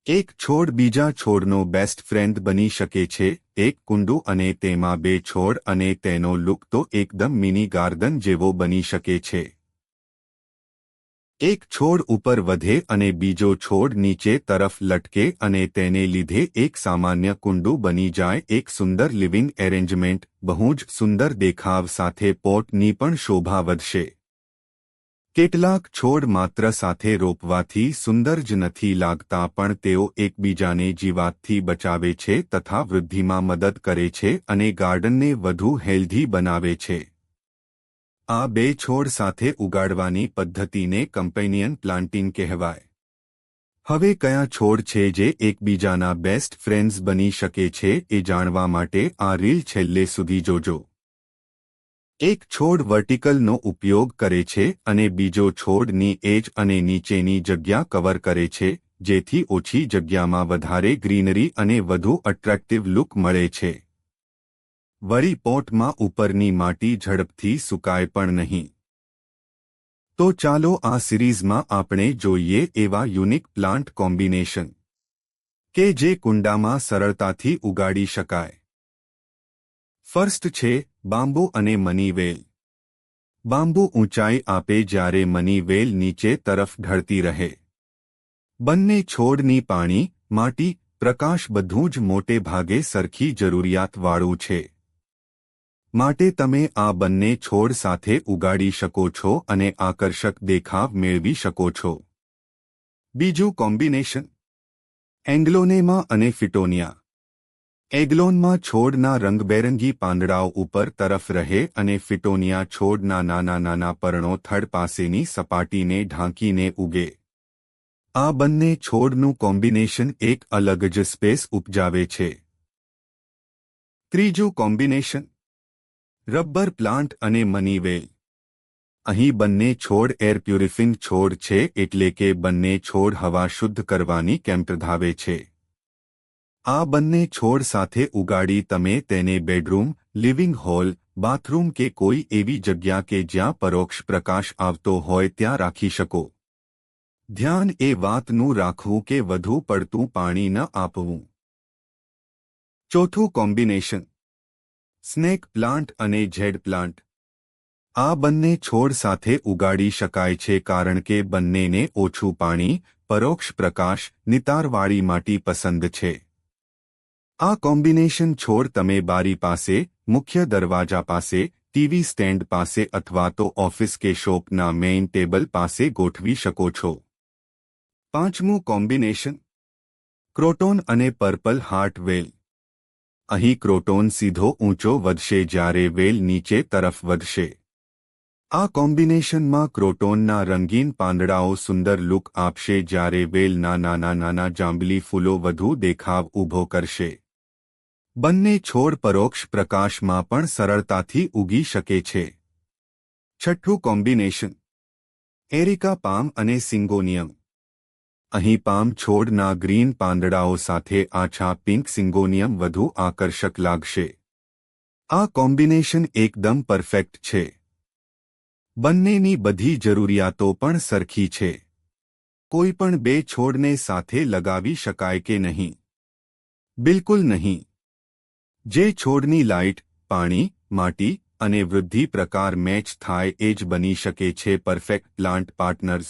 એક છોડ બીજા છોડનો બેસ્ટ ફ્રેન્ડ બની શકે છે। એક કુંડું અને તેમાં બે છોડ અને તેનો લુક તો એકદમ મિની ગાર્ડન જેવો બની શકે છે। એક છોડ ઉપર વધે અને બીજો છોડ નીચે તરફ લટકે અને તેને લીધે એક સામાન્ય કુંડું બની જાય। એક સુંદર લિવિંગ એરેન્જમેન્ટ, બહુ જ સુંદર દેખાવ સાથે પોટની પણ શોભા વધશે। કેટલાક છોડ માત્ર સાથે રોપવાથી સુંદર જ નથી લાગતા, પણ તેઓ એકબીજાને જીવાતથી બચાવે છે તથા વૃદ્ધિમાં મદદ કરે છે અને ગાર્ડનને વધુ હેલ્ધી બનાવે છે। આ બે છોડ સાથે ઉગાડવાની પદ્ધતિને કમ્પેનિયન પ્લાન્ટિંગ કહેવાય। હવે કયા છોડ છે જે એકબીજાના બેસ્ટ ફ્રેન્ડ્સ બની શકે છે એ જાણવા માટે આ રીલ છેલ્લે સુધી જોજો। એક છોડ વર્ટિકલનો ઉપયોગ કરે છે અને બીજો છોડની એજ અને નીચેની જગ્યા કવર કરે છે, જેથી ઓછી જગ્યામાં વધારે ગ્રીનરી અને વધુ અટ્રેક્ટિવ લુક મળે છે। વળી પોટમાં ઉપરની માટી ઝડપથી સુકાય પણ નહીં। તો ચાલો આ સિરીઝમાં આપણે જોઈએ એવા યુનિક પ્લાન્ટ કોમ્બિનેશન કે જે કુંડામાં સરળતાથી ઉગાડી શકાય। ફર્સ્ટ છે બાંબુ અને મની વેલ। બાંબુ ઊંચાઈ આપે જ્યારે મની વેલ નીચે તરફ ઢળતી રહે। બંને છોડની પાણી, માટી, પ્રકાશ બધું જ મોટે ભાગે સરખી જરૂરિયાતવાળું છે, માટે તમે આ બંને છોડ સાથે ઉગાડી શકો છો અને આકર્ષક દેખાવ મેળવી શકો છો। બીજું કોમ્બિનેશન એગ્લોનેમા અને ફિટોનિયા। એગ્લોનમાં છોડના રંગબેરંગી પાંદડાઓ ઉપર તરફ રહે અને ફિટોનિયા છોડના નાના નાના પર્ણો થડ પાસેની સપાટીને ઢાંકીને ઉગે। આ બંને છોડનું કોમ્બિનેશન એક અલગ જ સ્પેસ ઉપજાવે છે। ત્રીજું કોમ્બિનેશન રબર પ્લાન્ટ અને મની વેલ। અહીં બંને છોડ એર પ્યુરિફિંગ છોડ છે, એટલે કે બંને છોડ હવા શુદ્ધ કરવાની કેમ્પધાવે છે। આ બંને છોડ સાથે ઉગાડી તમે તેને બેડરૂમ, લિવિંગ હોલ, બાથરૂમ કે કોઈ એવી જગ્યા કે જ્યાં પરોક્ષ પ્રકાશ આવતો હોય ત્યાં રાખી શકો। ધ્યાન એ વાતનું રાખવું કે વધુ પડતું પાણી ન આપવું। ચોથું કોમ્બિનેશન સ્નેક પ્લાન્ટ અને જેડ પ્લાન્ટ। આ બંને છોડ સાથે ઉગાડી શકાય છે કારણ કે બંનેને ઓછું પાણી, પરોક્ષ પ્રકાશ, નિતારવાળી માટી પસંદ છે। આ કોમ્બિનેશન છોડ તમે બારી પાસે, મુખ્ય દરવાજા પાસે, ટીવી સ્ટેન્ડ પાસે અથવા તો ઓફિસ કે શોપના મેઇન ટેબલ પાસે ગોઠવી શકો છો। પાંચમું કોમ્બિનેશન ક્રોટોન અને પર્પલ હાર્ટ વેલ। અહીં ક્રોટોન સીધો ઊંચો વધશે જ્યારે વેલ નીચે તરફ વધશે। આ કોમ્બિનેશનમાં ક્રોટોનના રંગીન પાંદડાઓ સુંદર લુક આપશે જ્યારે વેલના નાના નાના જાંબલી ફૂલો વધુ દેખાવ ઊભો કરશે। બંને છોડ પરોક્ષ પ્રકાશમાં પણ સરળતાથી ઉગી શકે છે। છઠ્ઠું કોમ્બિનેશન એરિકા પામ અને સિંગોનિયમ। અહીં પામ છોડના ગ્રીન પાંદડાઓ સાથે આછા પિંક સિંગોનિયમ વધુ આકર્ષક લાગશે। આ કોમ્બિનેશન એકદમ પરફેક્ટ છે। બંનેની બધી જરૂરિયાતો પણ સરખી છે। કોઈ પણ બે છોડને સાથે લગાવી શકાય કે નહીં? બિલકુલ નહીં। જે છોડની લાઇટ, પાણી, માટી અને વૃદ્ધિ પ્રકાર મેચ થાય એ જ બની શકે છે પરફેક્ટ પ્લાન્ટ પાર્ટનર્સ।